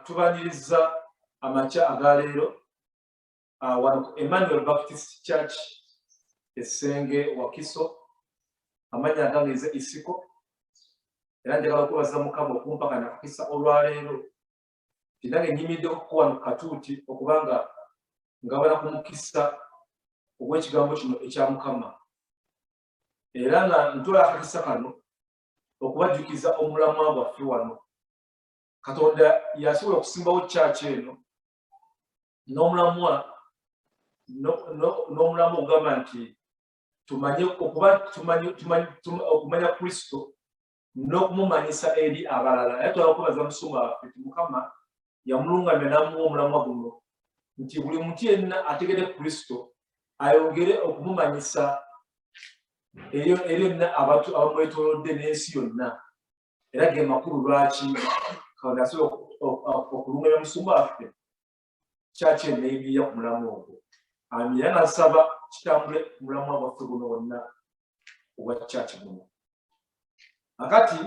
tubaniriza amacha agalero wano Emmanuel Baptist Church Senge Wakiso amanya agangize isiko era njagala kubaza mukama okumpa kana kisa olwalero tinange nyimidde okuwa katuuti okubanga ngabala kumukisa ogw'ekigambo kino ekya mukama era nga ntola akakisa kano okubajjukiza omulamwa gwaffe wano Katonda yasobola okusimbawo church eno n'omulamwa ogamba nti okumanya Kristo n'okumumanyisa eri abalala era twala okubaza musumba waffe ti mukama yamulungamya n'amuwa omulamwa guno nti buli muntu yenna ategedde Kristo ayongere okumumanyisa eri yenna abantu abamwetoolodde n'ensi yonna era ge makulu lwaki Katonda asobola okulungamya musumba waffe church eno n'eyimirira ku mulamwa ogwo era nasaba kitambule mulamwa gwaffe guno wonna ogwa church guno akati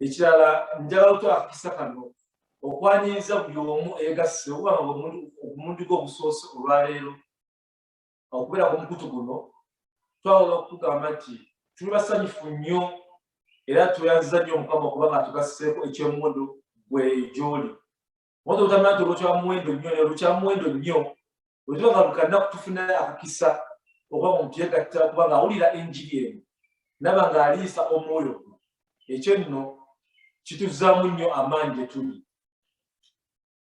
ekirala njagala otwakisa kano okwaniriza buli omu egasse okubanga omuntu gw'obusoose olwaleero okubeera ku mukutu guno twawula okutugamba nti tuli basanyufu nnyo era tweyanziza nnyo omukama okubanga tugasseeko ekyomuwendo gwe gy'oli omuntu obutamanya nti olwokyamuwendo nnyo ne olukyamuwendo nnyo bwetubanga lukannaku tufuna akakisa okuba mu tuyegatta kubanga awulira enjiri eno naba ng'aliisa omwoyo gwe ekyo nno kituzaamu nnyo amaanyi gye tuli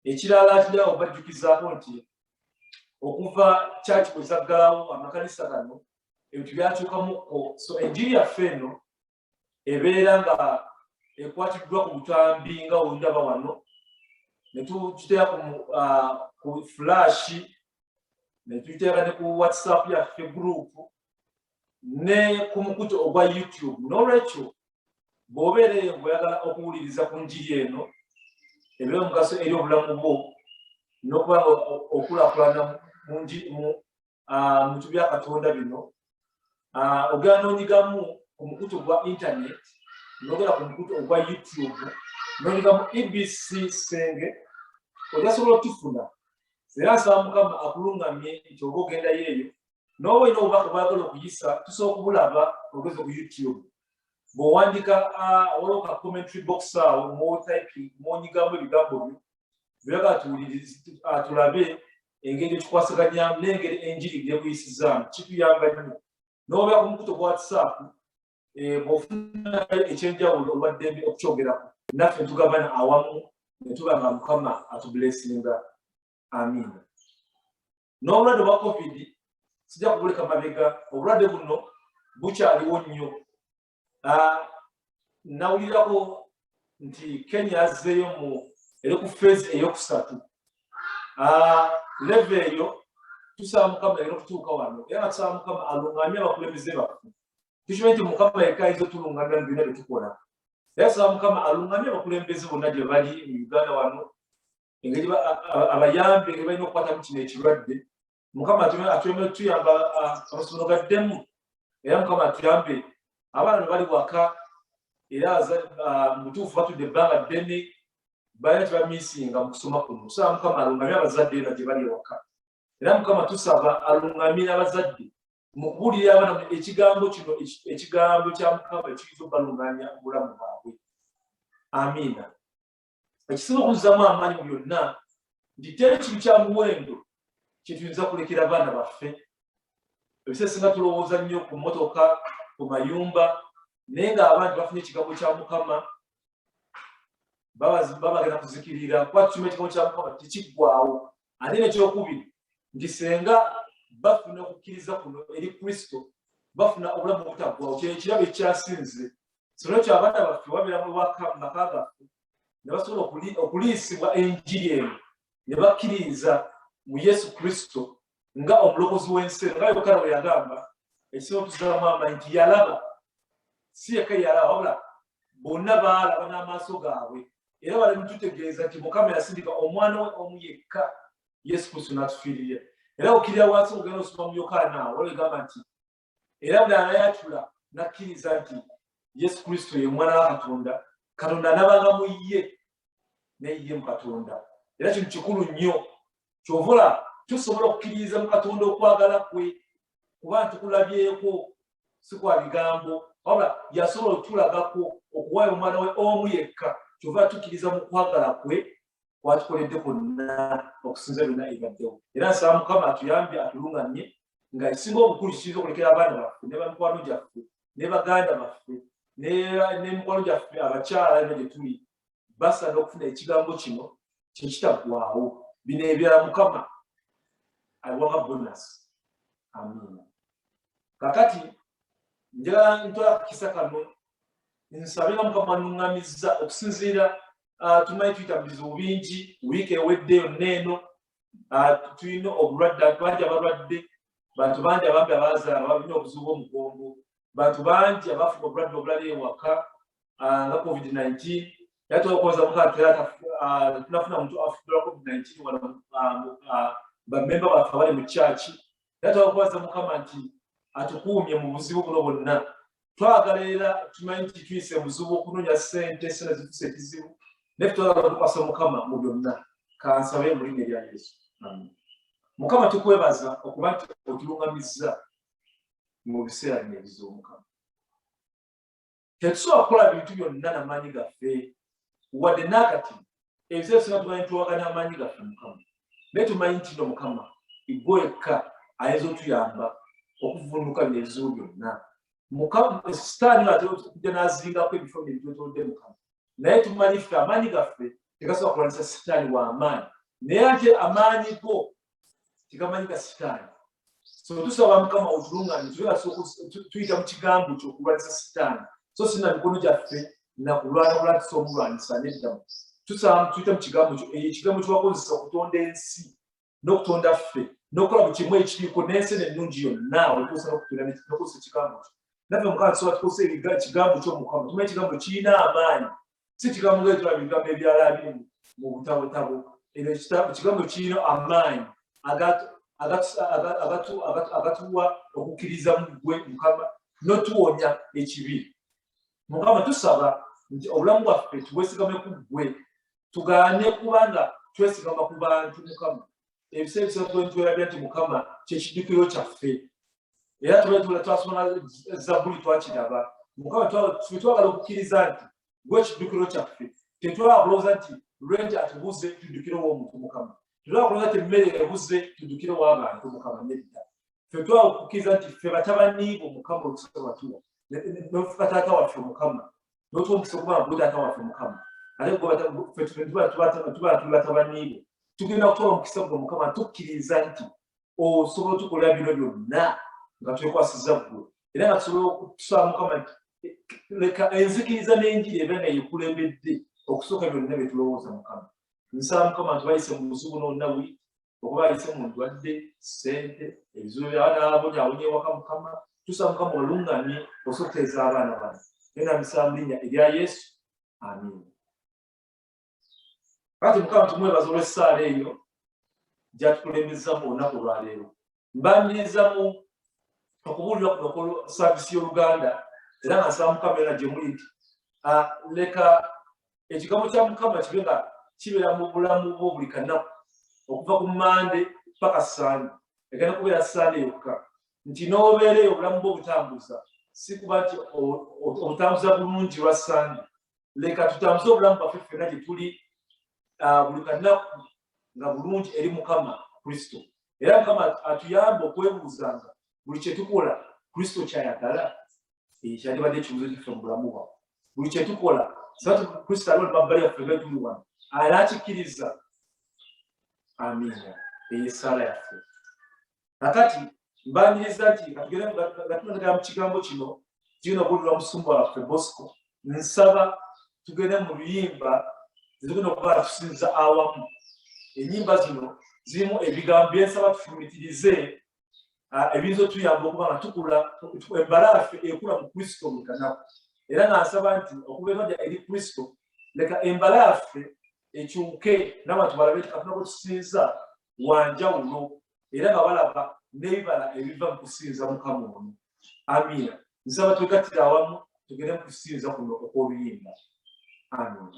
ekirala kirala obajjukizaako nti okuva church bwe zaggalawo amakanisa gano ebintu byakyukamukko so enjiri yaffe eno ebeera nga ekwatiddwa ku butambi nga wendaba wano ne tukiteeka ku flash ne tukiteeka ne ku WhatsApp yaffe group ne ku mukutu ogwa YouTube n'olwekyo bw'obeera eyo ng'oyagala okuwuliriza ku njiri eno ebeera omugaso eri obulamu bwo n'okuba okulaakulana mu bintu bya Katonda bino ogenda n'onyigamu ku mukutu ogwa internet n'ogenda ku mukutu ogwa YouTube n'onyigamu EBC Senge ojasobola otufuna era nsaba mukama akulungamye nti oba ogendayo eyo n'oba olina obubaka bwagala okuyisa tusobola okubulaba ogeze ku YouTube bw'owandika waliwo ka commentary box awo mwonyigamu ebigambo byo byagala tulabe engeri ekikwasaganyamu n'engeri enjiri gyekuyisizaamu kituyamba nnyo n'obeera ku mukutu gwa WhatsApp bw'ofuna ekyenjawulo olwaddembe okukyogerako naffe ntugabana awamu ne tuba nga mukama atubulesinga amiina n'obulwadde bwa COVID sijja kubuleka mabega obulwadde buno bukyaliwo nnyo nawulirako nti Kenya azzeeyo eri ku phase eyokusatu level eyo tusaba mukama era okutuuka wano era tusaba mukama alungamye abakulembeze baffe tukimanyi nti mukama yekka ayinza otulungamya mu byonna bye tukola era tusaba mukama alungamye abakulembeze bonna gye bali mu Uganda wano engeri abayambe engeri balina okukwatamu kino ekirwadde mukama atuleme tuyamba amasomero gaddemu era mukama atuyambe abaana bali waka era mutuufu batudde ebbanga ddene balina tebamisinga mu kusoma kuno tusaba mukama alungamye abazadde era gye bali ewaka era mukama tusaba alungamye n'abazadde mu kubuulira abaana ekigambo kino ekigambo kya mukama ekiyinza obalungamya obulamu bwabwe amiina ekisinga okuzzaamu amaanyi mu byonna nti teri kintu kya muwendo kye tuyinza kulekera abaana baffe ebiseera singa tulowooza nnyo ku mmotoka ku mayumba naye ng'abantu bafunye ekigambo kya mukama babagenda kuzikirira kuba tukima ekigambo kya mukama tekiggwaawo ate n'ekyokubiri nti senga bafuna okukkiriza kuno eri Kristo bafuna obulamu obutaggwaawo kye ekirabo ekyasinze sonekyo abaana baffe babeera mu maka gaffe ne basobola okuliisibwa enjiri eno ne bakkiriza mu Yesu Kristo nga omulokozi w'ensi nga Yokana bwe yagamba ekisobola tuzaamu amaanyi nti yalaba si yekka yalaba wabula bonna baalaba n'amaaso gaabwe era bali mututegeeza nti mukama yasindika omwana we omu yekka Yesu Kristo n'atufiirira era okkirira wansi ogenda osoma mu Yokana waliwo egamba nti era buli anayatula n'akkiriza nti Yesu Kristo ye mwana wa Katonda Katonda anabanga mu ye n'eyiye mu Katonda. Era kino kikulu nnyo ky'ovola tusobola okukkiririza mu Katonda okwagala kwe kuba tukulabyeko si kwa bigambo wabula yasobola otulagako okuwaayo omwana we omu yekka kyova tukkiriza mu kwagala kwe kwatukoledde kwonna okusinza byonna ebibaddewo. Era nsaba Mukama atuyambye atuluŋŋamye nga ekisinga obukulu kiyinza okulekera abaana baffe ne bamikwano gyaffe ne baganda baffe ne mikwano gyaffe abakyala eno gye tuli basaana okufuna ekigambo kino kyekitaggwaawo. Bino ebirala Mukama awaga bonasi. Amiina. Kakati njagala ntwala ku kisa kano nsabe nga Mukama anuŋŋamizza okusinziira tumanyi tuyita mu bizibu bingi wiiki ewedde yonna eno tulina obulwadde bangi abalwadde bantu bangi abambi abazaala balina obuzibu bw'omugongo bantu bangi abafuna obulwadde obulala ewaka nga COVID-19 era twakoza tunafuna muntu afudula COVID-19 wano bamemba baffe abali mu kyaki era twakoza Mukama nti atukuumye mu buzibu buno bwonna. Twagala era tumanyi nti tuyise buzibu okunoonya ssente sente zituuse ekizibu naye twagala tukwasa Mukama mu byonna. Kansabe mu linnya lya Yesu. Mukama tukwebaza okuba nti otuluŋŋamizza mu biseera bino ebizibu Mukama. Tetusobola kukola bintu byonna n'amaanyi gaffe wadde n'akati ebiseera bisinga tumanyi tuwagana amaanyi gaffe Mukama naye tumanyi nti no Mukama igwe yekka ayinza otuyamba okuvvuunuka bino ebizibu byonna. Mukama sitaani atera okujja n'azingako ebifo bino ebyetolodde Mukama naye tumanyi ffe amaanyi gaffe tegasobola kulwanyisa sitaani w'amaanyi naye ate amaanyi go tegamanyi ga sitaani. So tusaba Mukama otuluŋŋamye tuyita mu kigambo ky'okulwanyisa sitaani so sina mikono gyaffe nakulwana kulwanyisa omulwanyisa neddamu. Tusaba tuyita mu kigambo kyo ekigambo kyewakozesa okutonda ensi n'okutonda ffe n'okukola buli kimu ekiriiko n'ensi ennungi yonna olikosa n'okukozesa ekigambo kyo. Naffe Mukama tusobola tukozesa ekigambo ky'Omukama tumanyi ekigambo kirina amaanyi si kigambo ngaetulaba ebigambo ebirala biri mu butabotabo. Eno ekigambo kirina amaanyi agatuwa okukkiriza mu ggwe Mukama n'otuwonya ekibi. Mukama tusaba nti obulamu bwaffe tubwesigame ku ggwe tugaanye kubanga twesigama ku bantu Mukama. Ebiseera ebisinga twerabira nti Mukama kyekiddukiro kyaffe era twasoma Zabbuli twakiraba. Mukama twagala okukkiriza nti gwe ekiddukiro kyaffe tetwagala kulowooza nti lwenti atubuze tuddukire w'omuntu Mukama. Tetwagala kulowooza nti emmere ebuze tuddukire w'abantu Mukama nedda. Ffe twagala okukkiriza nti ffe batabani bo Mukama olukusaba tuwa n'ofuka taata waffe Mukama n'otuwa omukisa okuba gwe taata waffe Mukama ate ffe tuba tuli batabani bo tugenda kutuwa omukisa gwe Mukama tukkiriza nti osobola otukolera bino byonna nga twekwasiza ggwe era nga tusobola okusaba Mukama nti leka enzikiriza n'enjiri ebe nga yekulembedde okusooka byonna bye tulowooza Mukama. Nsaba Mukama nti bayise mu buzibu n'onnawi okuba bayise mu ndwadde ssente ebizibu byabonyaabonye ewaka Mukama. Tusaba Mukama oluŋŋamye osobola okuteeza abaana bano era misaba mu linnya erya Yesu. Amiina. Kati Mukama tumwebaza olw'essaala eyo gy'atukulembezzamu olunaku lwaleero. Mbanirizamu okubuulira kuno saavisi y'Oluganda era nga nsaba Mukama era gye muli nti leka ekigambo kya Mukama kibe nga kibeera mu bulamu bwo buli kanaku okuva ku Mande paka Sande egenda kubeera Sande yokka nti n'obeereyo obulamu bwo butambuza si kuba nti obutambuza bulungi lwa Sande. Leka tutambuze obulamu bwaffe ffenna gye tuli buli kanaku nga bulungi eri Mukama Kristo era Mukama atuyamba okwebuuzanga buli kye tukola Kristo kyayagala kyandibadde ekibuzo kyaffe mu bulamu bwaffe. Buli kye tukola sibati Kristo aliwo mabbali yaffe nga tuli wano anakikkiriza. Amiina. Eyo essaala yaffe. Kakati mbaniriza nti gatunagala mu kigambo kino kigenda okubuulirwa musumba waffe Bosco. Nsaba tugende mu luyimba zitugenda okuba tusinza awamu. Ennyimba zino zirimu ebigambo byensaba tufumitirize ebiyinza otuyamba okuba nga tukula embalaafe ekula mu Kristo buli kanaku. Era nga nsaba nti okuba enojja eri Kristo leka embalaafe ekyuke n'abantu balabe nti Katonda gwe tusinza wanjawulo era nga balaba n'ebibala ebiva mu kusinza Mukama ono. Amiina. Nsaba twegattire awamu tugende mu kusinza kuno okw'oluyimba. Amiina.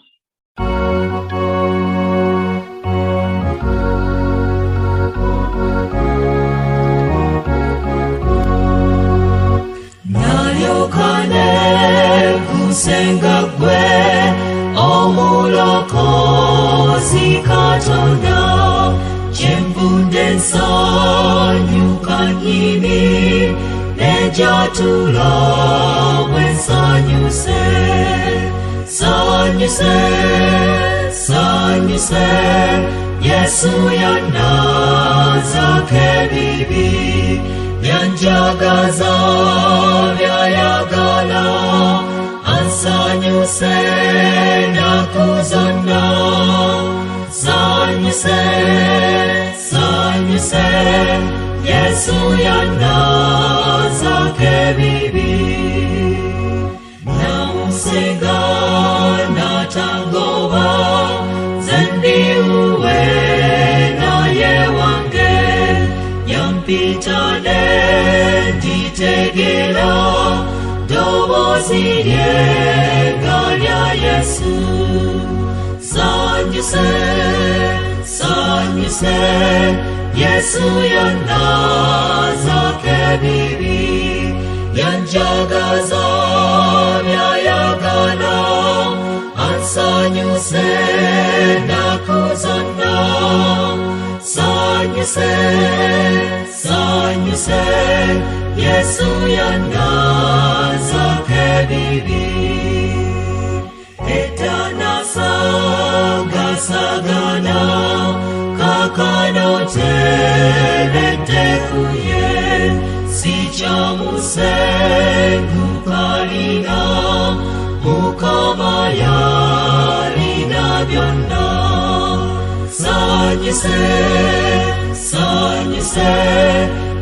Mulokozi Katonda Chembunde Sanyukanyini Nejatula When Sanyuse Sanyuse Yesu Yanaza Kebibi Yanjagaza Vyayagala Ansanyuse Nakuzanda Sanyuse Yesu Yanaza Kebibi Namusega Natangoba Zendi uwe na yewange Yampitane ditegela Dobozidye galya Yesu Sanyuse Yesu Yanaza Kebibi Yanjagaza Vyayagana Ansanyuse Nakuzana Sanyuse Yesu Yanaza Kebibi Etanasa Gasagana Kakano Teletekuye Sichamuse Kukalina Mukamaya Lina Byonna Sanyuse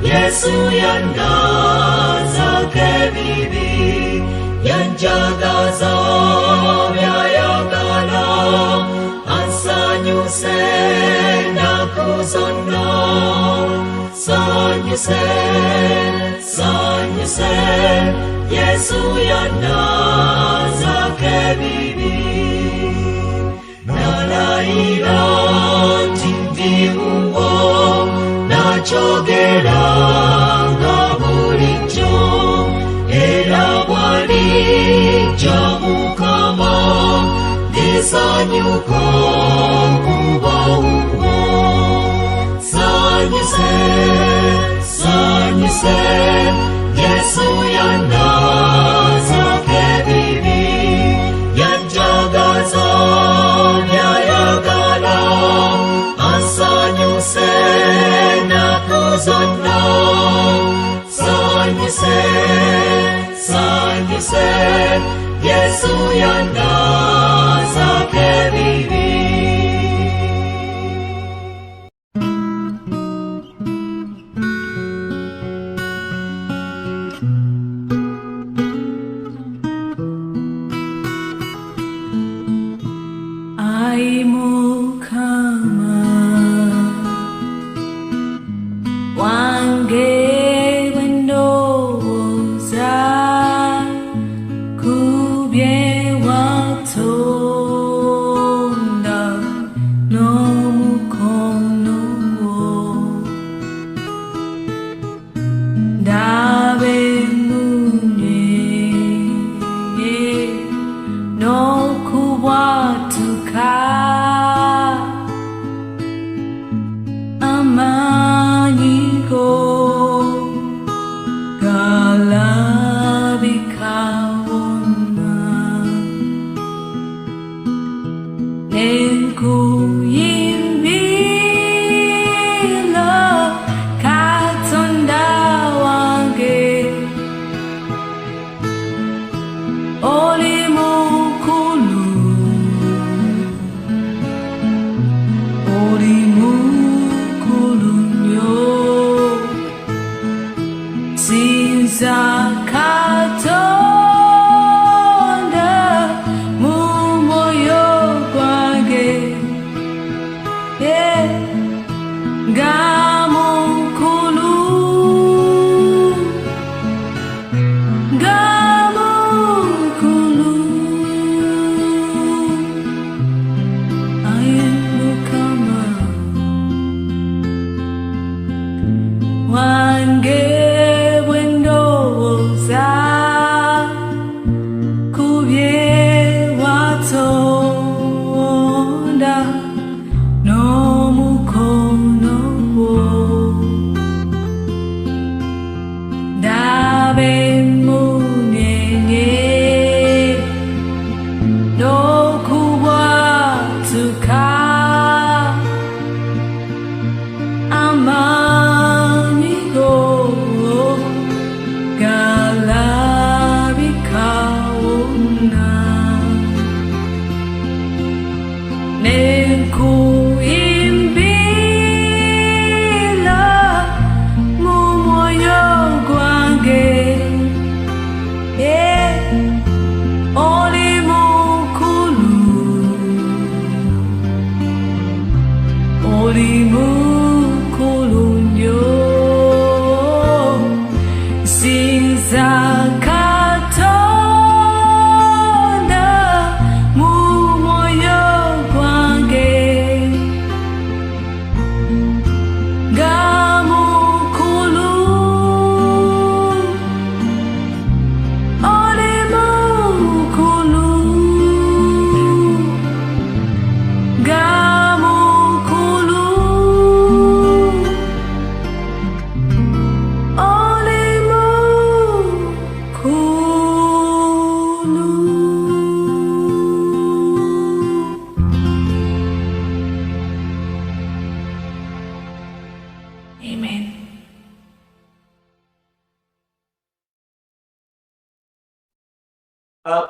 Yesu Yanaza Kebibi Yanjagaza Vyayagala Ansanyuse Nakuzana Sanyuse Yesu Yanaza Kebibi Nalaila Tindi Uwo Nachogera Gabulijo Era Wali Jamukama Disanyuko Kubo Uwo Sanyuse Yesu Yanaza Kebibi Yanjagaza Vyayagala Ansanyuse Nakuzana Sanyuse Yesu Yanaza Kebibi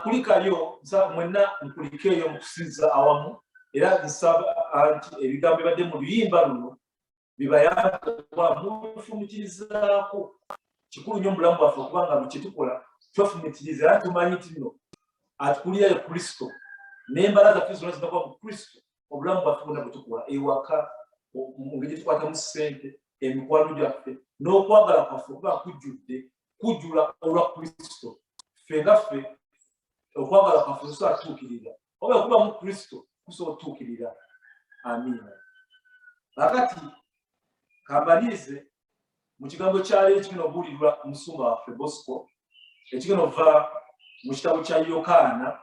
kulikayo mwenna nkulikeeyo mu kusinza awamu era nsaba nti ebigambo bibadde mu luyimba luno bibayamba mufumitirizaako kikulu nnyo mu bulamu bwaffe okubanga bwe kyetukola twefumitiriza era tumanyi nti nno atukulirayo Kristo n'embala zaffe zonna zinakuba mu Kristo obulamu bwaffe bwonna bwe tukola ewaka mu ngeri tukwatamu ssente emikwano gyaffe n'okwagala kwaffe okuba kujjula olwa Kristo ffe nga ffe okwagala kwaffe kusobola tuukirira oba okuba mu Kristo kusobola tuukirira. Amiina. Kakati kambalirize mu kigambo kya leero ekigenda okubuulirwa omusumba waffe Bosco ekigenda okuva mu kitabo kya Yokana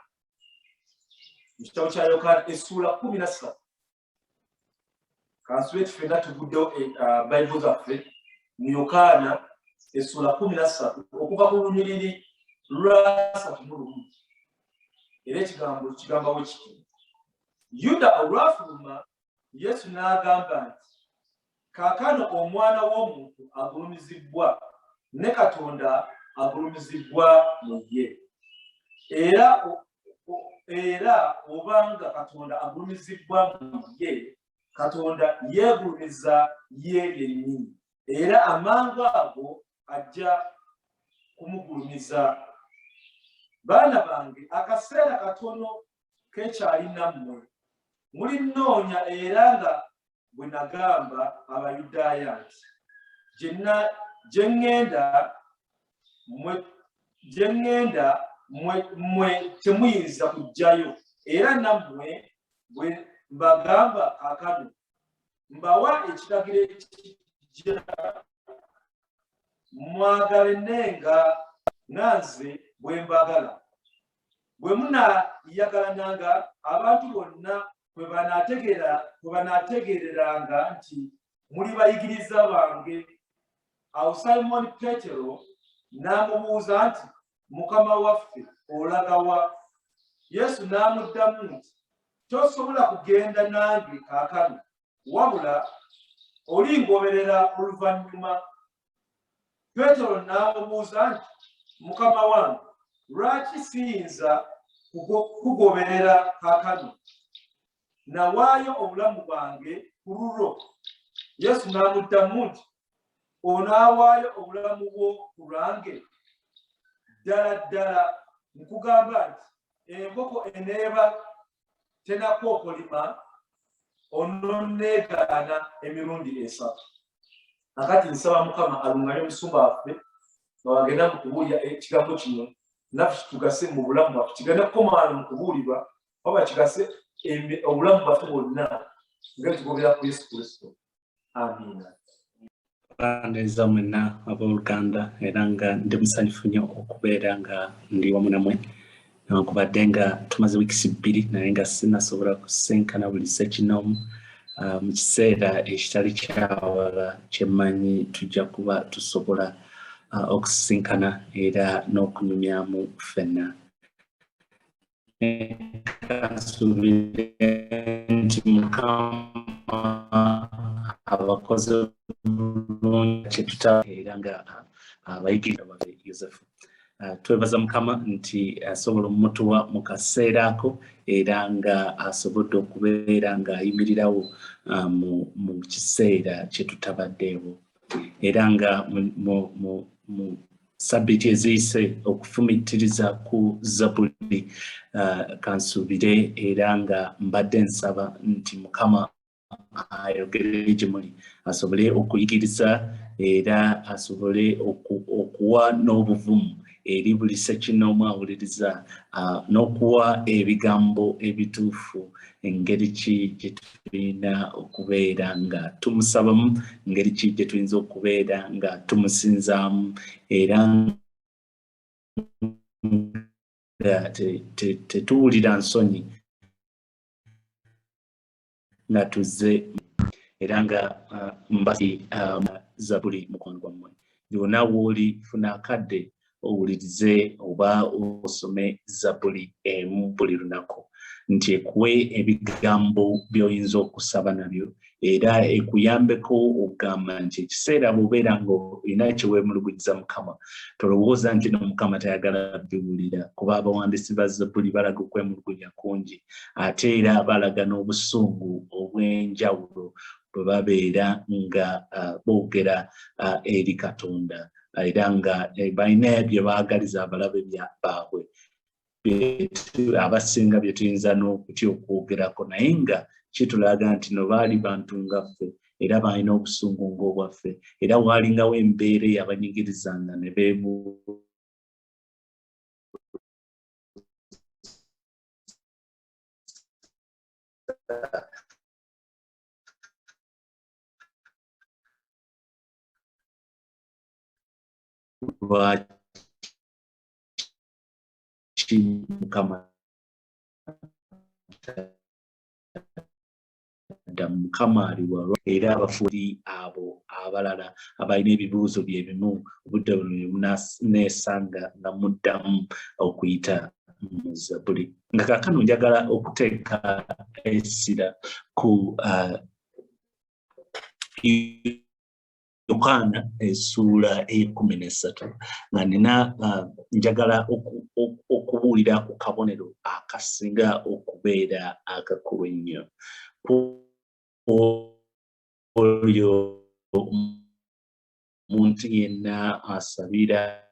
essuula 13. Kansube ffenna tuguddewo bayibuli zaffe mu Yokana essuula 13 okuva ku lunyiriri lwa 31. Era ekigambo kigambawo kiti Yuda olwafuluma Yesu n'agamba nti kaakano omwana w'omuntu agulumizibbwa ne Katonda agulumizibbwa mu ye. Era obanga Katonda agulumizibbwa mu ye, Katonda yeegulumiza ye yennyini era amangu ago ajja kumugulumiza. Baana bange akaseera katono kekyali nammwe mulinnoonya era nga bwe nagamba Abayudaaya nti gye ŋŋenda mmwe temuyinza kujjayo era nammwe bwe mbagamba kaakano mbawa ekiragiro ekijja mwagalanenga nga nze bwe mbagala. Bwe munaayagalananga abantu bonna bwe banaategeereranga nti muli bayigiriza bange. Awo Simoni Peetero n'amubuuza nti Mukama waffe olaga wa? Yesu n'amuddamu nti tosobola kugenda nange kaakano wabula olingoberera oluvannyuma. Peetero n'amubuuza nti Mukama wange lwaki siyinza kugoberera kaakano? Nawaayo obulamu bwange ku lulwo. Yesu n'amuddamu nti onaawaayo obulamu bwo ku lwange? Ddala ddala nkugamba nti enkoko eneeba tenakookolima ononneegaana emirundi 3. Nakati nsaba Mukama alungane omusumba waffe nga wagenda mu kubuulira ekigambo kino naffe tugase mu bulamu bwaffe kigenda kukomaana mu kubuulirwa oba kigase obulamu bwaffe bwonna nga tugobera ku Yesu Kristo. Amiina. Neza mwenna abooluganda era nga ndi musanyufu nnyo okubeera nga ndi wamu nammwe newankubadde nga tumaze wiikisi 2 naye nga sinasobola kusenkana buli ssekinoomu mu kiseera ekitali kyawala kyemmanyi tujja kuba tusobola okusisinkana era n'okunyumyamu ffenna. Kansuubire nti Mukama abakozi bulungi kyetutaba era nga abayigiriza baffe Yosefu. Twebaza Mukama nti asobola omutuwa mu kaseera ako era nga asobodde okubeera ng'ayimirirawo mu kiseera kye tutabaddeewo, era nga mu sabbiiti eziyise okufumitiriza ku Zabbuli kansuubire era nga mbadde nsaba nti Mukama ayogere gye muli, asobole okuyigiriza era asobole okuwa n'obuvumu eri buli ssekinnoomu awuliriza, n'okuwa ebigambo ebituufu engeri ki gye tulina okubeera nga tumusabamu, engeri ki gye tuyinza okubeera nga tumusinzaamu, era nga tetuwulira nsonyi nga tuzze, era nga mbasi Zabbuli mukono gwammwe yonna w'oli funa akadde owulirize oba osome Zabbuli emu buli lunaku, nti ekuwe ebigambo by'oyinza okusaba nabyo era ekuyambeko okugamba nti ekiseera bw'obeera ng'olina kyeweemulugunyiza Mukama, tolowooza nti n'Omukama tayagala biwulira, kuba abawandiisi ba Zabbuli balaga okwemulugunya kungi ate era balaga n'obusungu obw'enjawulo bwe babeera nga boogera eri Katonda, era nga balina bye baagaliza abalabe baabwe abasinga bye tuyinza n'okutya okwogerako, naye nga kitulaga nti no baali bantu nga ffe era balina obusungu ng'obwaffe, era waalingawo embeera eyabanyigirizanga ne lwaki Mukama Mukama aliwa, era abafuuli abo abalala abalina ebibuuzo bye bimu obudde buno neesanga nga muddamu okuyita mu Zabbuli. Nga kaakano njagala okuteeka essira ku Yokana essuula e13 nga nina njagala okubuulira ku kabonero akasinga okubeera akakulu ennyo oyo omuntu yenna asabira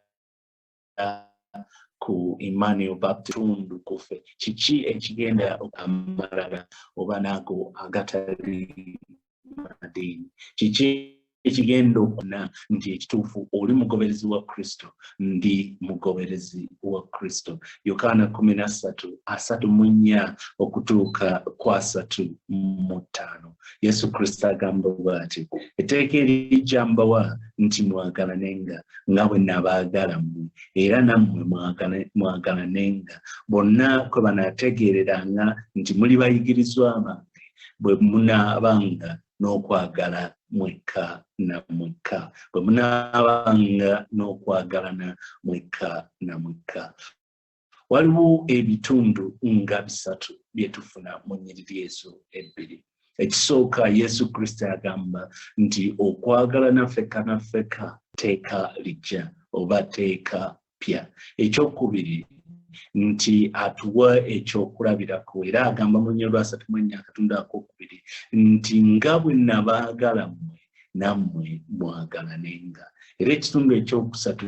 ku Emmanuel Baptist kufe, kiki ekigenda amalala oba naago agatali madiini, kiki ekigenda okuna nti ekituufu oli mugoberezi wa Kristo, ndi mugoberezi wa Kristo. Yokana 13:34 okutuuka ku 35 Yesu Kristo agamba bw'ati, etteeka erijja mbawa nti mwagalanenga nga bwe nabaagala mmwe, era nammwe mwagalanenga. Bonna kwe banaategeereranga nti muli bayigirizwa bange bwe munaabanga n'okwagala mwekka na mwekka, bwe munaabanga n'okwagalana mwekka na mwekka. Waliwo ebitundu nga 3 bye tufuna mu nnyiriri ezo ebbiri. Ekisooka, Yesu Kristo agamba nti okwagalana ffekka na ffekka teeka lijja oba teeka pya. Ekyokubiri nti atuwa ekyokulabirako, era agamba mu nnyo lwa 34 akatundu akokubiri nti nga bwe nabaagala mmwe nammwe mwagalanenga. Era ekitundu ekyokusatu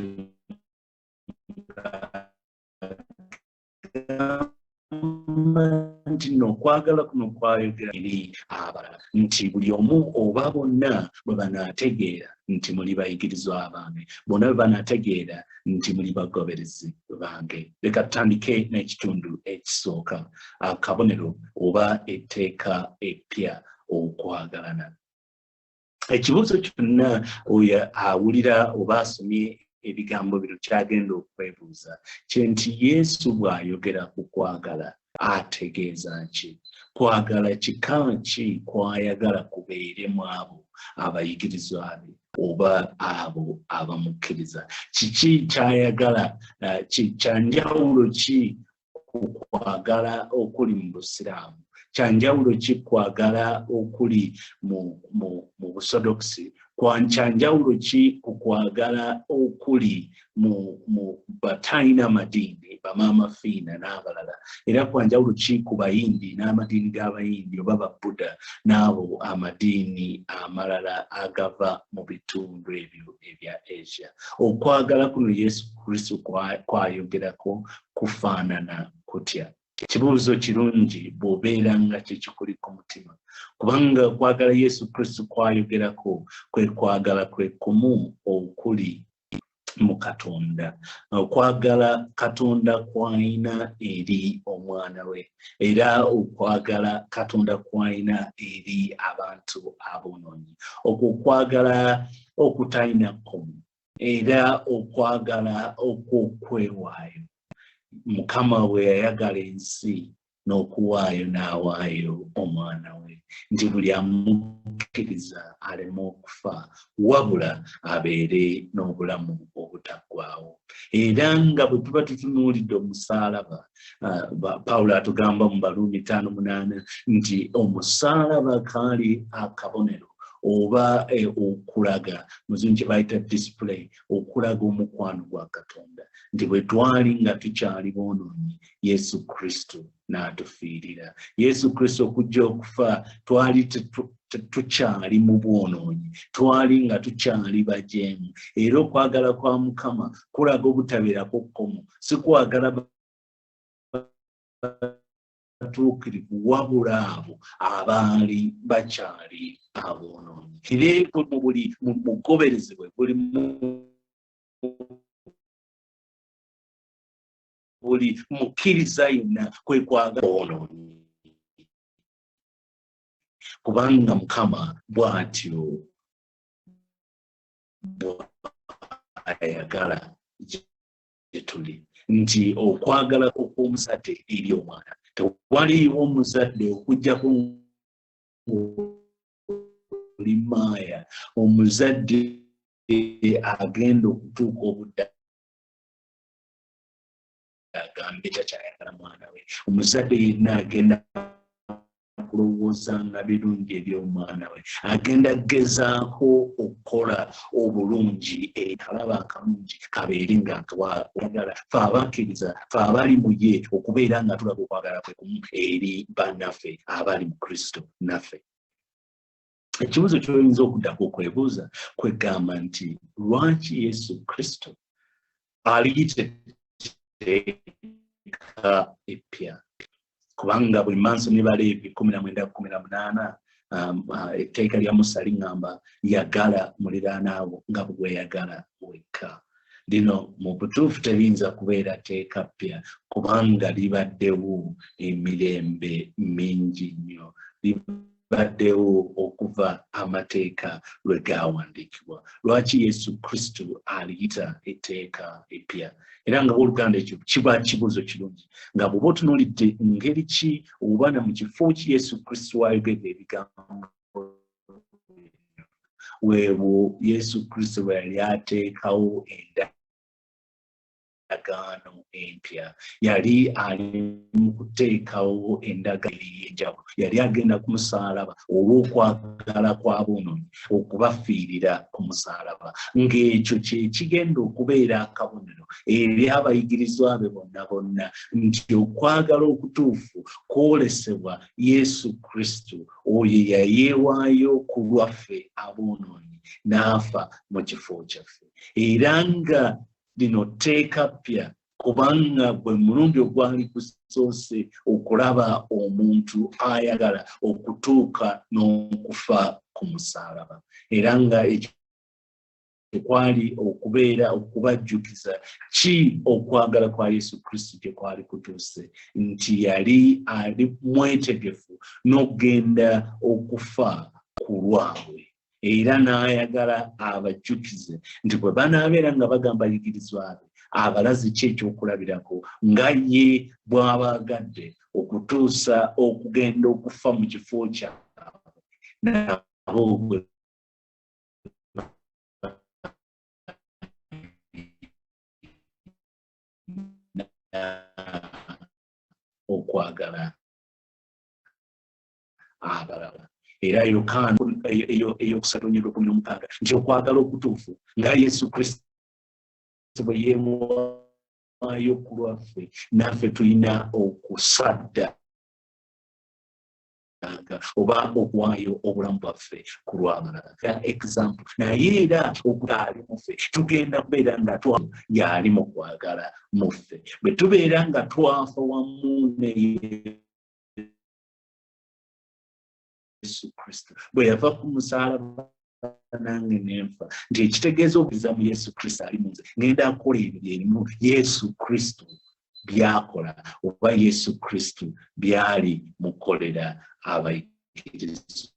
nti n'okwagala kuno kwayogera eri abalala nti buli omu oba bonna bwe banaategeera nti muli bayigirizwa bange, bonna bwe banaategeera nti muli bagoberezi bange. Leka tutandike n'ekitundu ekisooka, akabonero oba etteeka eppya, okwagalana. Ekibuuzo kyonna oyo awulira oba asomye ebigambo bino kyagenda okwebuuza kye nti Yesu bw'ayogera ku kwagala ategeeza ki? Kwagala kika ki kwayagala kubeeremu abo abayigirizwa be oba abo abamukkiriza? Kiki kyayagala, kyanjawulo ki ku kwagala okuli mu Busiraamu? Kyanjawulo ki kwagala okuli mu Busodokisi Kwanjanjawulo ki ku kwagala okuli mu batalina amadini bamaama fiina n'abalala era kwanjawulo ki ku bayindi n'amadini g'abayindi oba babuda n'abo amadini amalala agava mu bitundu ebyo ebya Asia. Okwagala kuno Yesu Kristo kwayogerako kufaanana kutya? Kibuuzo kirungi bw'obeera nga kikuli ku mutima kubanga okwagala Yesu Kristo kwayogerako kwe kwagala kwe kumu okuli mu Katonda. Okwagala Katonda kw'alina eri omwana we era okwagala Katonda kw'alina eri abantu aboonoonyi. Okwo kwagala okutalina kkomo era okwagala okw'okwewaayo. Mukama bwe yayagala ensi n'okuwaayo n'awaayo omwana we nti buli amukkiriza aleme okufa wabula abeere n'obulamu obutaggwaawo. Era nga bwe tuba tutunuulidde omusaalaba, Pawulo atugamba mu Baluumi 5:8 nti omusaalaba kaali akabonero oba okulaga muzungu kye bayita display, okulaga omukwano gwa Katonda nti bwe twali nga tukyali boonoonyi Yesu Kristo n'atufiirira. Yesu Kristo okujja okufa twali tukyali mu bwonoonyi, twali nga tukyali bajeemu era okwagala kwa Mukama kulaga obutabeerako kkomo, si kwagala batuukirivu wabula abo abaali bakyali aboonoonyi. Era mu buli mugoberezebwe buli mukkiriza yenna kwe kwagala boonoonyi kubanga Mukama bw'atyo bw'ayagala gye tuli nti okwagala okw'omuzadde eri omwana. Tewaliiwo omuzadde okuggyako oli maaya omuzadde agenda okutuuka obudde agambe takyayagala mwana we. Omuzadde yenna agenda kulowooza nga birungi eby'omwana we, agenda gezaako okukola obulungi alaba akalungi kabeere nga twagala fe abakkiriza fe abali mu ye okubeera nga tulaga okwagala kwe kumu eri bannaffe abali mu Kristo naffe. Ekibuuzo ky'oyinza okuddako okwebuuza kwegamba nti lwaki Yesu Kristo aliyite etteeka eppya? Kubanga buli mansomye Baleevi 19:18 etteeka lya Musa liŋŋamba yagala muliraanwo nga bwe weeyagala wekka. Lino mu butuufu teriyinza kubeera tteeka ppya kubanga libaddewo emirembe mingi nnyo, libaddewo okuva amateeka lwe gaawandiikibwa. Lwaki Yesu Kristo aliyita etteeka eppya? Era nga Oluganda ekyo kiba kibuuzo kirungi nga bw'oba otunuulidde ngeri ki oba na mu kifo ki Yesu Kristo wayogedde ebigambo weewo Yesu Kristo bwe yali ateekawo endagaano empya, yali ali mu kuteekawo endagaano ey'enjawulo, yali agenda ku musaalaba olw'okwagala kw'aboonoonyi okubafiirira ku musaalaba, ng'ekyo kye kigenda okubeera akabonero eri abayigirizwa be bonna bonna nti okwagala okutuufu kwolesebwa Yesu Kristo oyo yayeewaayo ku lwaffe aboonoonyi n'afa mu kifo kyaffe. Era nga lino tteeka ppya kubanga gwe mulundi ogwali gusoose okulaba omuntu ayagala okutuuka n'okufa ku musaalaba, era nga ekyo kwali okubeera okubajjukiza ki okwagala kwa Yesu Kristo gye kwali kutuuse, nti yali ali mwetegefu n'okugenda okufa ku lwabwe era n'ayagala abajjukize nti bwe banaabeera nga bagamba ayigirizwa be abalazi ki ekyokulabirako nga ye bw'abaagadde okutuusa okugenda okufa mu kifo kyabwe nabo okwagala abalala. era Yokana eyokusatu nnyo 16 nti okwagala okutuufu nga Yesu Kristo bwe yeewaayo ku lwaffe naffe tulina okusadda oba okuwaayo obulamu bwaffe ku lw'abalala. Example naye era okugaali muffe tugenda kubeera nga yali mu kwagala muffe bwe tubeera nga twafa wamu ne Yesu Kristo bwe yava ku musaalaba nange nenfa nti ekitegeeza okuza mu Yesu Kristo ali munze ngenda kukola ebyo byerimu Yesu Kristo byakola oba Yesu Kristo byali mukolera abayigiriza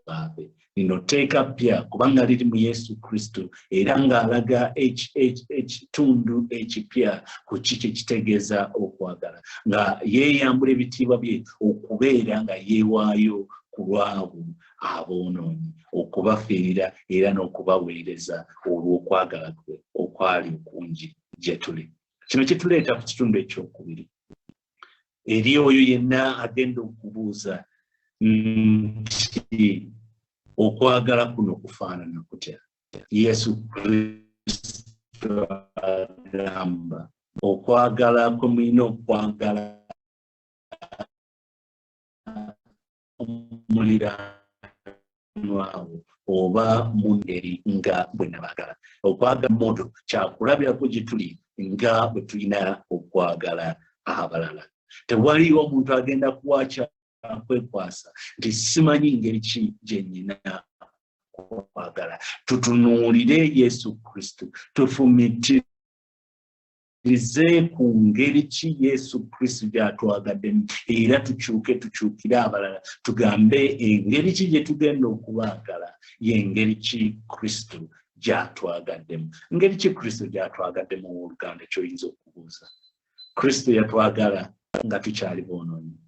babe. Lino teeka ppya kubanga liri mu Yesu Kristo era ng'alaga ekitundu ekipya ku kiki kitegeeza okwagala nga yeeyambula ebitiibwa bye okubeera nga yeewaayo ku lwabo aboonoonyi okubafiirira era n'okubaweereza olw'okwagala kwe okwali okungi gye tuli. Kino kituleeta ku kitundu ekyokubiri eri oyo yenna agenda okubuuza nti okwagala kuno kufaanana kutya. Yesu Kristo agamba okwagala kwe mulina okwagala muliraanwawo oba mu ngeri nga bwe nabaagala. Okwagala modo kyakulabirako gye tuli nga bwe tulina okwagala abalala. Tewaliwo omuntu agenda kuwakya kwekwasa nti simanyi ngeri ki gye nnina kwagala. Tutunuulire Yesu Kristo tufumitirize ku ngeri ki Yesu Kristo gy'atwagaddemu era tukyukire abalala tugambe engeri ki gye tugenda okubaagala y'engeri ki Kristo gy'atwagaddemu. Ngeri ki Kristo gy'atwagaddemu mu Luganda ky'oyinza okubuuza. Kristo yatwagala nga tukyali boonoonyi.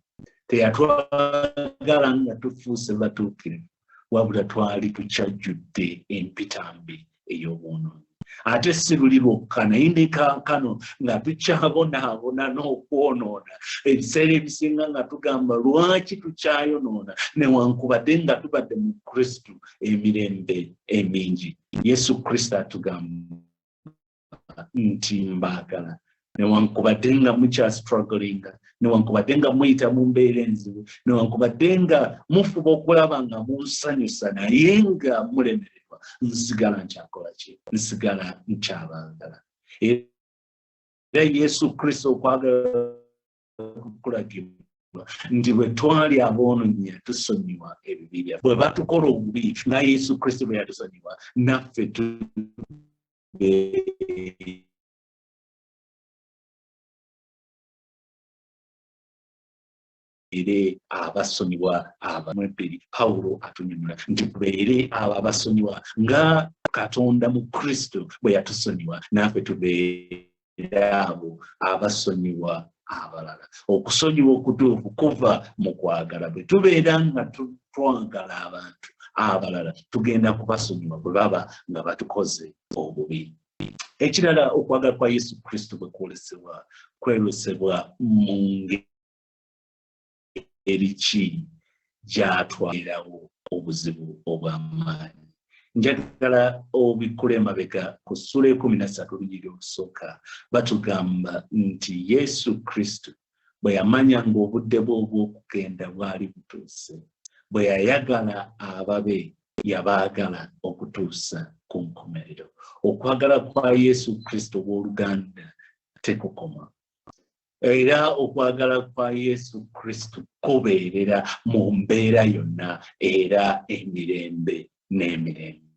Teyatwagala nga tufuuse batuukirivu wabula twali tukyajjudde empitambi ey'obwonoonyi. Ate si luli lwokka naye ne kaakano nga tukyabonaabona n'okwonoona ebiseera ebisinga nga tugamba lwaki tukyayonoona newankubadde nga tubadde mu Kristo emirembe emingi. Yesu Kristo atugamba nti mbaagala newankubadde nga mukya strugglinga newankubadde nga muyita mu mbeera enzibu newankubadde nga mufuba okulaba nga munsanyusa naye nga mulemererwa nsigala nkyakola ki? Nsigala nkyabaagala. Era Yesu Kristo okwagala kulagibwa nti bwe twali aboonoonyi tusonyiwa ebibi byaffe. Bwe batukola obubi nga Yesu Kristo bwe yatusonyiwa naffe ere abasonyiwa abamwebiri. Pawulo atunyumira nti tubeere abo abasonyiwa nga Katonda mu Kristo bwe yatusonyiwa naffe tubeere abo abasonyiwa abalala. Okusonyiwa okutuufu kuva mu kwagala. Bwe tubeera nga twagala abantu abalala tugenda kubasonyiwa bwe baba nga batukoze obubi. Ekirala okwagala kwa Yesu Kristo bwe kwolesebwa mu ngeri ki gy'atwalirawo obuzibu obw'amaanyi. Njagala obikkule emabega ku ssula 13 olunyiri olusooka batugamba nti Yesu Kristo bwe yamanya ng'obudde bwe obw'okugenda bwali butuuse bwe yayagala ababe yabaagala okutuusa ku nkomerero. Okwagala kwa Yesu Kristo w'Oluganda tekukoma. Era okwagala kwa Yesu Kristo kubeerera mu mbeera yonna era emirembe n'emirembe.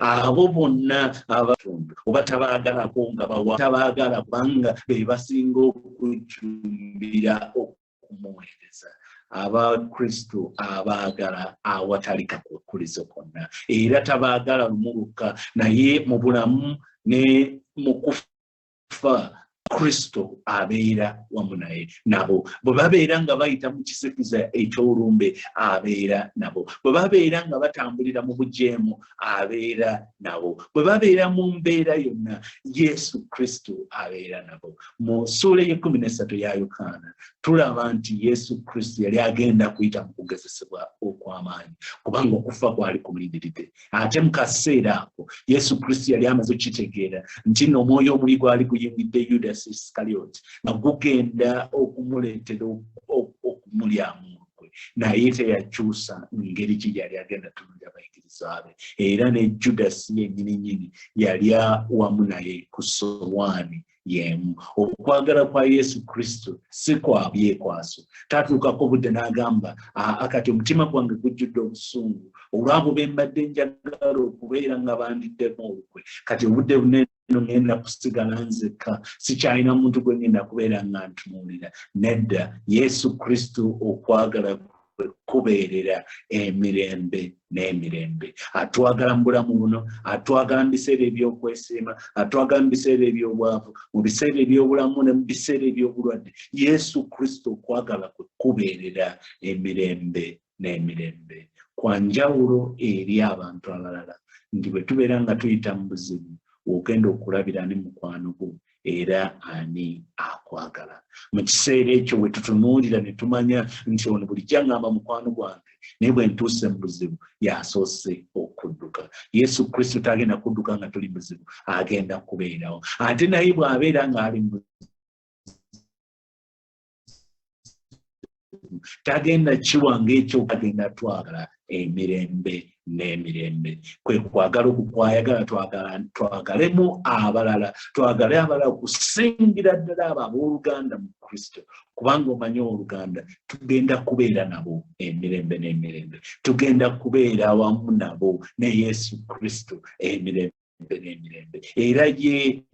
Abo bonna abatundu oba tabaagalako nga tabaagala kubanga be basinga okujumbira okumuweereza. Abakristo abaagala awatali kakwekkulizo konna era tabaagala lumuluka naye mu bulamu ne mu kufa Kristo abeera wamu naye nabo. Bwe babeera nga bayita mu kisikiza eky'olumbe abeera nabo. Bwe babeera nga batambulira mu bujeemu abeera nabo. Bwe babeera mu mbeera yonna Yesu Kristo abeera nabo. Mu ssuula y'e13 ya Yokana tulaba nti Yesu Kristo yali agenda kuyita mu kugezesebwa okw'amaanyi kubanga okufa kwali kumulindiridde. Ate mu kaseera ako Yesu Kristo yali amaze okukitegeera nti n'omwoyo omuli gwali guyingidde Yudas Iscariot nga gugenda okumuleetera okumulyamu kwe, naye teyakyusa ngeri ki yali agenda tunulira abayigiriza be. Era ne Judas yennyini yali wamu naye ku sowaani yemu. Okwagala kwa Yesu Kristo si kwa byekwaso. Tatuukako budde n'agamba akati omutima gwange gujjudde obusungu olw'abo be mbadde njagala okubeera nga bandiddemu olukwe, kati obudde bunene ngenda kusigala nzekka, sikyalina muntu gwe ngenda kubeera nga ntunuulira. Nedda, Yesu Kristo okwagala kubeerera emirembe n'emirembe. Atwagala mu bulamu buno, atwagala mu biseera eby'okwesiima, atwagala mu biseera eby'obwavu, mu biseera eby'obulamu ne mu biseera eby'obulwadde. Yesu Kristo okwagala kwe kubeerera emirembe n'emirembe. Kwa njawulo eri abantu abalala nti bwe tubeera nga tuyita mu buzibu ogenda okulabira ne mukwano gwo era ani akwagala. Mu kiseera ekyo bwe tutunuulira ne tumanya nti ono bulijjo aŋŋamba mukwano gwange, naye bwe ntuuse mu buzibu yasoose okudduka. Yesu Kristo tagenda kudduka nga tuli muzibu, agenda kubeerawo. Ate naye bw'abeera ng'ali mu tagenda kiwanga ekyo, agenda twagala emirembe n'emirembe. Kwe kwagala okukwayagala twagalemu abalala, twagale abalala okusingira ddala abo abooluganda mu Kristo, kubanga omanyi oluganda tugenda kubeera nabo emirembe n'emirembe. Tugenda kubeera wamu nabo ne Yesu Kristo emirembe n'emirembe. Era ye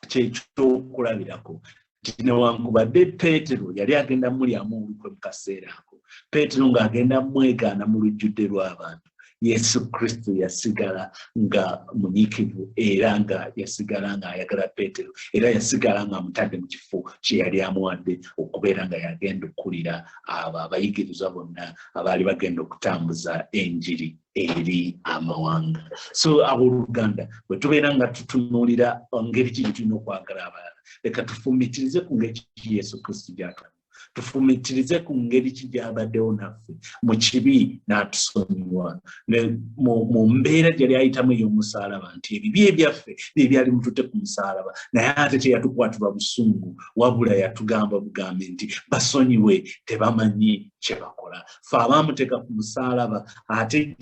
kyekyokulabirako nti newankubadde Peetero yali agenda mulyamu olukwe mu kaseera ako, Peetero ng'agenda mwegaana mu lujjudde lw'abantu, Yesu Kristo yasigala nga munyiikivu era nga yasigala nga ayagala Peetero era yasigala nga amutadde mu kifo kye yali amuwadde okubeera nga yagenda okkulira abo abayigiriza bonna abaali bagenda okutambuza enjiri eri amawanga. So abooluganda bwe tubeera nga tutunuulira ngeri ki tulina okwagala abalala, leka tufumitirize ku ngeri ki Yesu Kristo gy'atulaga, tufumitirize ku ngeri ki gy'abaddewo naffe mu kibi n'atusonyiwa, mu mbeera gyali ayitamu ey'omusaalaba, nti ebibi ebyaffe byali mututte ku musaalaba, naye ate teyatukwatibwa busungu wabula yatugamba bugambe nti basonyiwe tebamanyi kye bakola. Ffe abaamuteeka ku musaalaba ate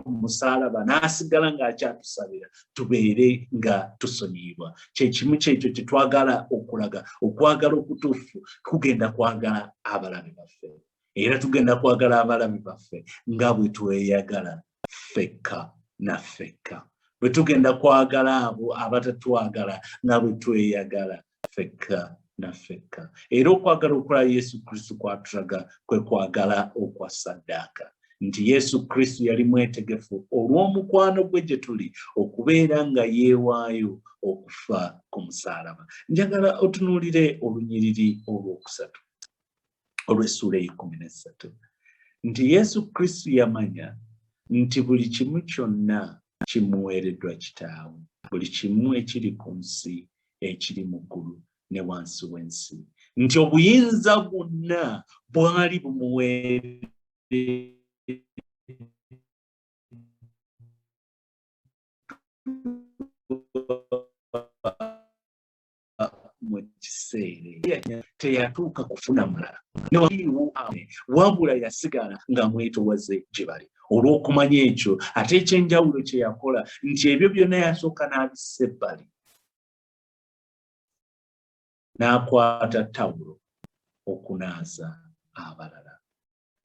ku musaalaba n'asigala ng'akyatusabira tubeere nga tusonyiyibwa. Kye kimu kyekyo kye twagala okulaga. Okwagala okutuufu tugenda kwagala abalabe baffe, era tugenda kwagala abalabe baffe nga bwe tweyagala ffekka na ffekka. Bwe tugenda kwagala abo abatatwagala nga bwe tweyagala ffekka na ffekka. Era okwagala okula Yesu Kristo kwatulaga kwe kwagala okwa ssaddaaka, nti Yesu Kristo yali mwetegefu olw'omukwano gwe gye tuli okubeera nga yeewaayo okufa ku musaalaba. Njagala otunuulire olunyiriri olwokusatu olw'essuula ey'e13 nti Yesu Kristo yamanya nti buli kimu kyonna kimuweereddwa Kitaawe, buli kimu ekiri ku nsi, ekiri mu ggulu ne wansi w'ensi, nti obuyinza bwonna bwali bumuweereddwa mu kiseera teyatuuka kufuna mulala wabula yasigala nga mwetowaze gye bali. Olw'okumanya ekyo ate ekyenjawulo kye yakola nti ebyo byonna yasooka n'abissa ebbali, n'akwata tawulo okunaaza abalala.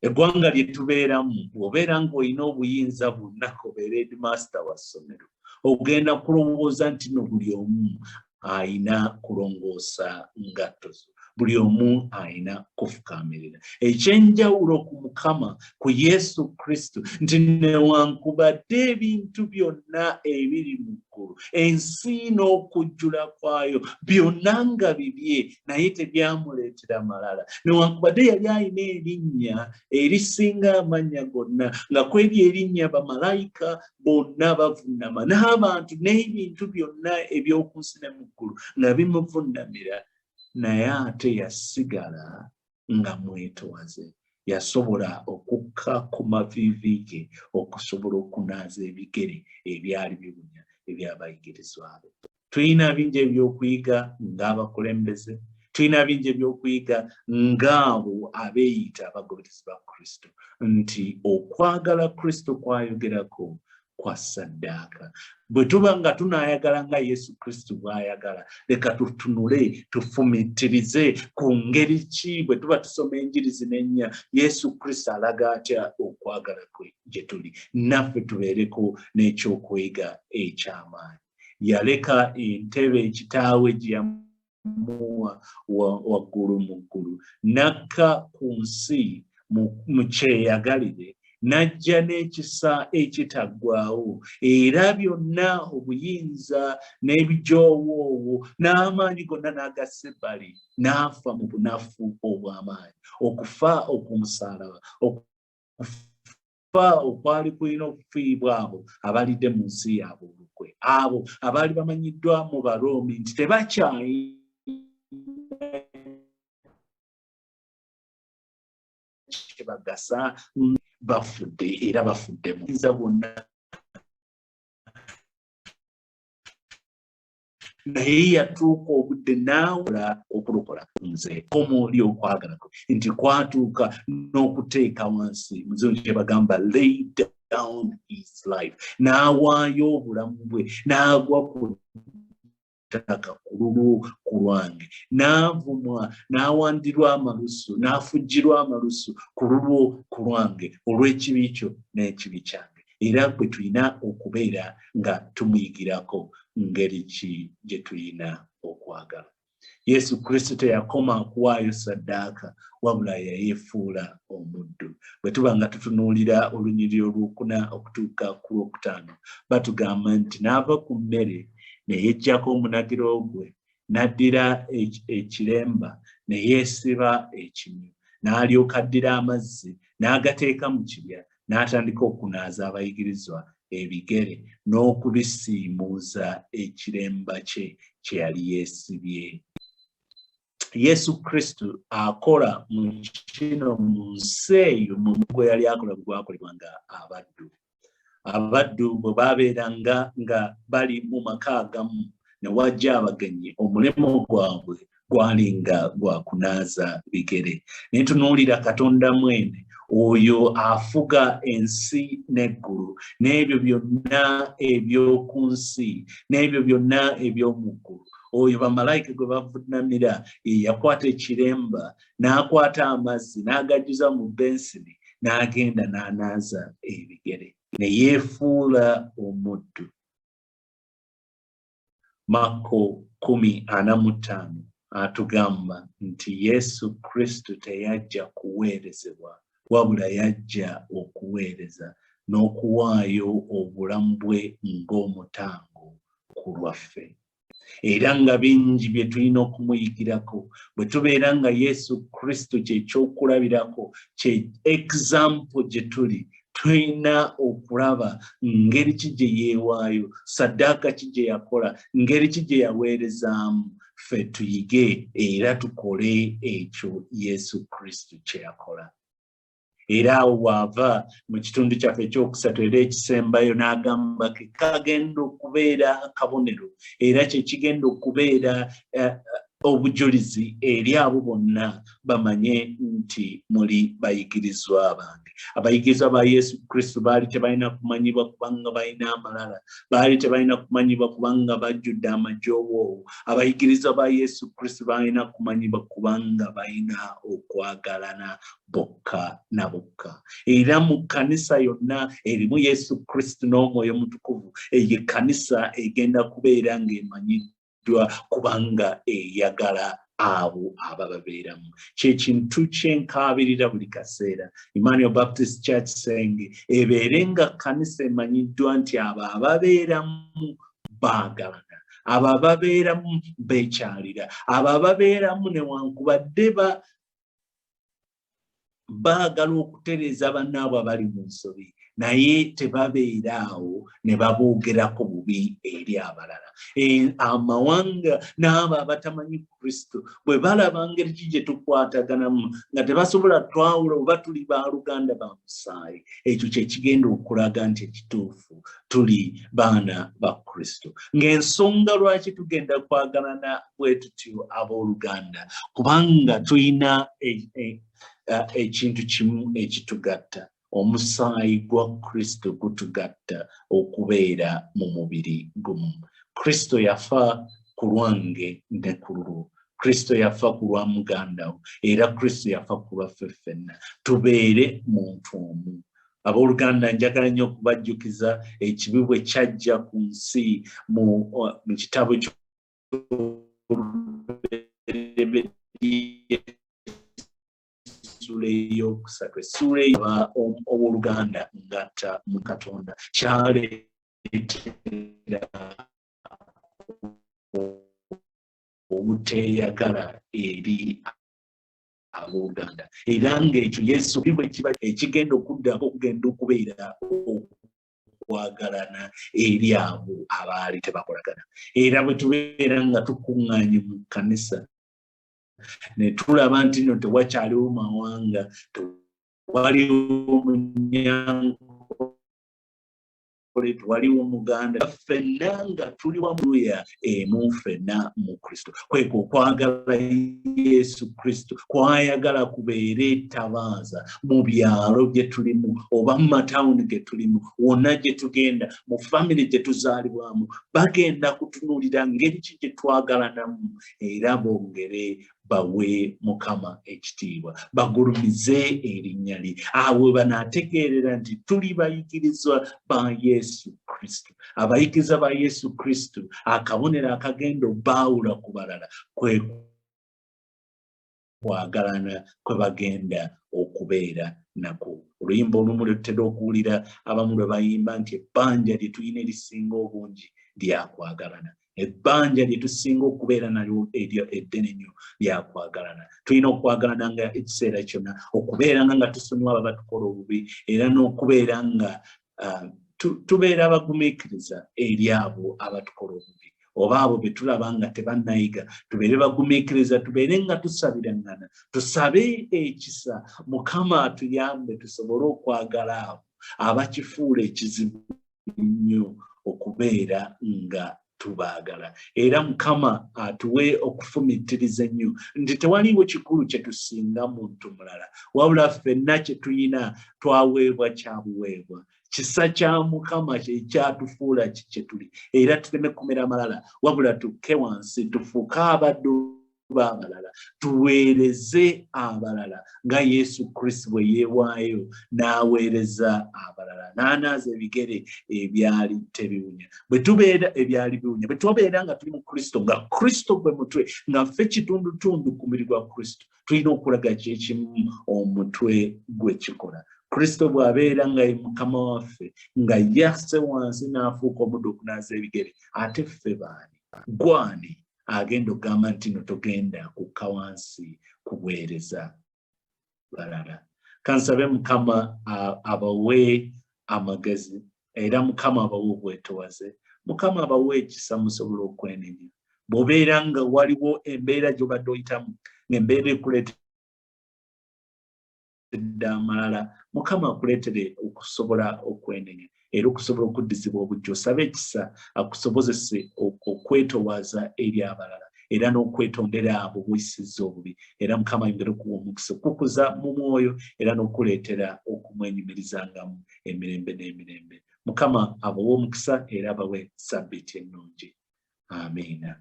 Eggwanga lye tubeeramu bw'obeera ng'olina obuyinza bwonna, obeera headmaster wa ssomero, ogenda kulongooza nti no buli omu ayina kulongoosa ngatto zo, buli omu ayina kufukaamirira. Ekyenjawulo ku Mukama, ku Yesu Kristo, nti newankubadde ebintu byonna ebiri mu ggulu ggulu ensi n'okujjula kwayo byonna nga bibye naye tebyamuleetera malala newankubadde yali alina erinnya erisinga amannya gonna nga kw'eryo erinnya bamalayika bonna bavunnama n'abantu n'ebintu byonna eby'oku nsi ne mu ggulu nga bimuvunnamira naye ate yasigala nga mwetowaze yasobola okukka ku maviivi ge okusobola okunaaza ebigere ebyali bibunya eby'abayigirizwa be. Tulina bingi ebyokuyiga ng'abakulembeze, tulina bingi ebyokuyiga ng'abo abeeyita abagoberezi ba Kristo nti okwagala Kristo kwayogerako kwa ssaddaaka. Bwe tuba nga tunaayagala nga Yesu Kristo bw'ayagala, leka tutunule tufumiitirize ku ngeri ki bwe tuba tusoma enjiri zino ennya Yesu Kristo alaga atya okwagala kwe gye tuli, naffe tubeereko n'ekyokuyiga eky'amaanyi. Yaleka entebe kitaawe gye yamuwa waggulu mu ggulu, n'akka ku nsi mu kyeyagalire, n'ajja n'ekisa ekitaggwaawo era byonna obuyinza n'ebijoowoowo n'amaanyi gonna n'agassa ebbali n'afa mu bunafu obw'amaanyi. Okufa ok'omusaalaba, okufa okwali kulina okufiibwa abo abalidde mu nsi yaabwe olukwe, abo abaali bamanyiddwa mu Baroomi nti tebakyayi bagasa bafudde era bafudde mu buyinza bwonna, naye yatuuka obudde n'awula okulokola nze komo ly'okwagala kwe nti kwatuuka n'okuteeka wansi muzungu kye bagamba lay down his life, n'awaayo obulamu bwe n'agwa ku ttaka ku lulwo ku lwange, n'avumwa n'awandirwa amalusu n'afujjirwa amalusu ku lulwo ku lwange olw'ekibi kyo n'ekibi kyange. Era bwe tulina okubeera nga tumuyigirako ngeri ki gye tulina okwagala. Yesu Kristo teyakoma kuwaayo ssaddaaka wabula yayeefuula omuddu. Bwe tuba nga tutunuulira olunyiriri olwokuna okutuuka ku lwokutaano batugamba nti n'ava ku mmere ne yeggyako omunagiro gwe, n'addira ekiremba ne yeesiba ekinywa, n'alyoka addira amazzi n'agateeka mu kibya n'atandika okunaaza abayigirizwa ebigere n'okubisiimuuza ekiremba kye kye yali yeesibye. Yesu Kristo akola mu kino mu nsi eyo mu gwe yali akola bwe gwakolebwanga abaddu. Abaddu bwe baabeeranga nga bali mu maka agamu ne wajja abagenyi, omulemo gwabwe gwali nga gwa kunaaza bigere. Ne tunuulira Katonda mwene oyo afuga ensi n'eggulu n'ebyo byonna eby'oku nsi n'ebyo byonna eby'omu ggulu. Oyo bamalayika gwe bavunnamira yakwata ekiremba n'akwata amazzi n'agajjuza mu bensini n'agenda n'anaaza ebigere ne yeefuula omuddu. Marko 10:45 atugamba nti Yesu Kristo teyajja kuweerezebwa wabula yajja okuweereza n'okuwaayo obulamu bwe ng'omutango ku lwaffe. Era nga bingi bye tulina okumuyigirako bwe tubeera nga Yesu Kristo kyekyokulabirako, kye example gye tuli, tulina okulaba ngeri ki gye yeewaayo, ssaddaaka ki gye yakola, ngeri ki gye yaweerezaamu, ffe tuyige era tukole ekyo Yesu Kristo kye yakola. Era awo bw'ava mu kitundu kyaffe ekyokusatu era ekisembayo n'agamba ke kagenda okubeera akabonero era kye kigenda okubeera obujulizi eri abo bonna bamanye nti muli bayigirizwa bange. Abayigirizwa ba Yesu Kristo baali tebalina kumanyibwa kubanga balina amalala, baali tebalina kumanyibwa kubanga bajjudde amajoowoowo. Abayigirizwa ba Yesu Kristo balina kumanyibwa kubanga balina okwagalana bokka na bokka. Era mu kkanisa yonna erimu Yesu Kristo n'Omwoyo Mutukuvu, eyo ekkanisa egenda kubeera ng'emanyiddwa kubanga eyagala abo abababeeramu. Kyekintu kyenkaabirira buli kaseera. Emmanuel Baptist Church Senge ebeere nga kkanisa emanyiddwa nti abo ababeeramu baagalana, abo ababeeramu beekyalira, abo ababeeramu newankubadde baagala okutereeza bannaabwe abali mu nsobi naye tebabeeraawo ne baboogerako bubi eri abalala. Amawanga n'abo abatamanyi Kristo bwe balaba ngeri ki gye tukwataganamu nga tebasobola twawula oba tuli ba Luganda ba musaayi, ekyo kye kigenda okulaga nti ekituufu tuli baana ba Kristo. Ng'ensonga lwaki tugenda kwagalana bwe tutyo abooluganda, kubanga tulina ekintu kimu ekitugatta. Omusaayi gwa Kristo gutugatta okubeera mu mubiri gumu. Kristo yafa ku lwange ne ku lulwo. Kristo yafa ku lwa muganda wo, era Kristo yafa ku lwaffe ffenna. Tubeere muntu omu. Abooluganda, njagala nnyo okubajjukiza ekibi bwe kyajja ku nsi mu kitabo essuula owooluganda ngatta mu Katonda kyaleetera obuteeyagala eri abooluganda, era ng'ekyo Yesu bwe kiba ekigenda okuddako okugenda okubeera okwagalana eri abo abaali tebakolagana. Era bwe tubeera nga tukuŋŋaanye mu kkanisa ne tulaba nti no tewakyaliwo mawanga, tewaliwo Munyankole, tewaliwo Muganda, ffenna nga tuli wamuya emu ffenna mu Kristo. Kweko okwagala Yesu Kristo kwayagala kubeere ettabaaza mu byalo bye tulimu oba mu matawuni ge tulimu, wonna gye tugenda, mu famire gye tuzaalibwamu, bagenda kutunuulira ngeri ki gye twagalanamu, era bongere bawe Mukama ekitiibwa, bagulumize erinnya lye. Awo banaategeerera nti tuli bayigirizwa ba Yesu Kristo. Abayigirizwa ba Yesu Kristo, akabonero akagenda obbaawula ku balala kwe kwagalana kwe bagenda okubeera nako. Oluyimba olumu lutera okuwulira abamu lwe bayimba nti ebbanja lye tulina erisinga obungi lyakwagalana. Ebbanja lye tusinga okubeera nalyo eryo eddene nnyo lyakwagalana. Tulina okwagalana nga ekiseera kyonna, okubeeranga nga tusonyiwa abo batukola obubi, era n'okubeera nga tubeera abagumiikiriza eri abo abatukola obubi, oba abo be tulaba nga tebannayiga, tubeere bagumiikiriza, tubeere nga tusabirangana, tusabe ekisa Mukama atuyambe tusobole okwagala abo abakifuula ekizibu nnyo okubeera nga tubaagala. Era Mukama atuwe okufumiitiriza ennyo nti tewaliwo kikulu kye tusinga muntu mulala, wabula ffenna kye tulina twaweebwa kyabuweebwa. Kisa kya Mukama kyatufuula kye tuli, era tuleme kumera malala, wabula tukke wansi tufuuke abaddu b'abalala, tuweereze abalala nga Yesu Kristo bwe yeewaayo n'aweereza abalala, n'anaaza ebigere ebyali tebiwunya. Bwe tubeera ebyali biwunya, bwe tubeera nga tuli mu Kristo, nga Kristo gwe mutwe, nga ffe kitundutundu ku mubiri gwa Kristo, tulina okulaga kyekimu omutwe gwe kikola. Kristo bw'abeera nga ye Mukama waffe, nga yasse wansi n'afuuka omuddo okunaaza ebigere, ate ffe baani? Gwani agenda okugamba nti no togenda kukka wansi kuweereza balala? Kansabe Mukama abawe amagezi, era Mukama abawe obwetowaze, Mukama abawe ekisa musobole okwenenya. Bw'obeera nga waliwo embeera gy'obadde oyitamu, ng'embeera ekuleetedde amalala, Mukama akuleetere okusobola okwenenya era okusobola okuddizibwa obujja. Osabe ekisa akusobozese okwetowaaza eri abalala era n'okwetondera abo buyisizza obubi, era Mukama ayongere okuwa omukisa okukuza mu mwoyo era n'okuleetera okumwenyumirizangamu emirembe n'emirembe. Mukama abawe omukisa era abawe ssabbiiti ennungi. Amiina.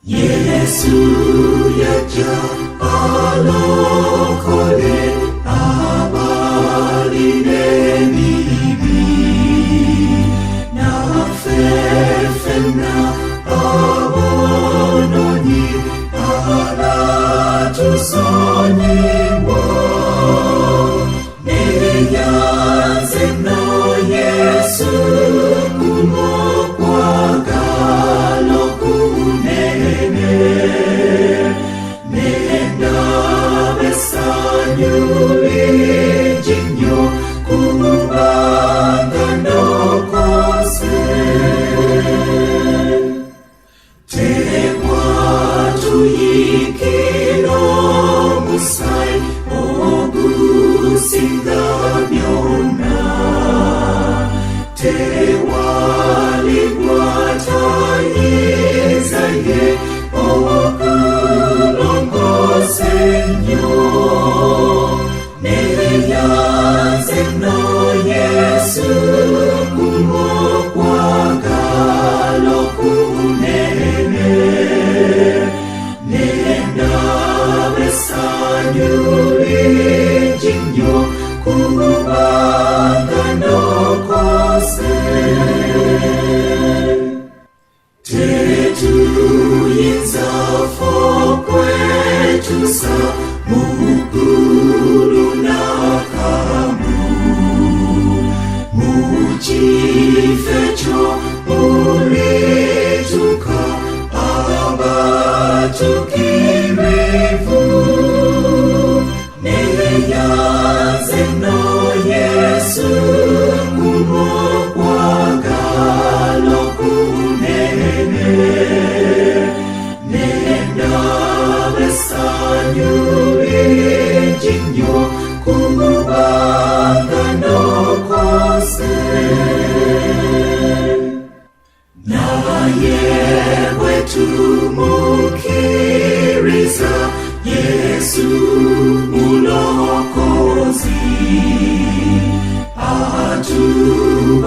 Yesu yaja alokole abalina ebibi, naffe ffenna abonoonyi Bikira musai ogusinga byonna tewalibwatayiza ye okulongosa ennyo neyanze no Yesu kumwokwagala okunene nendaba essanyu lingi nnyo kubanga nokose tetuyinza ffe okwetusa mu ggulu n'akamu mu kifo ekyo mulituuka abatukirivu neyanze no Yesu kumwokwagala okunene nendaba essanyu lingi nnyo kubanga nokose naye bwe tumukkiriza Yesu mulokozi atuwa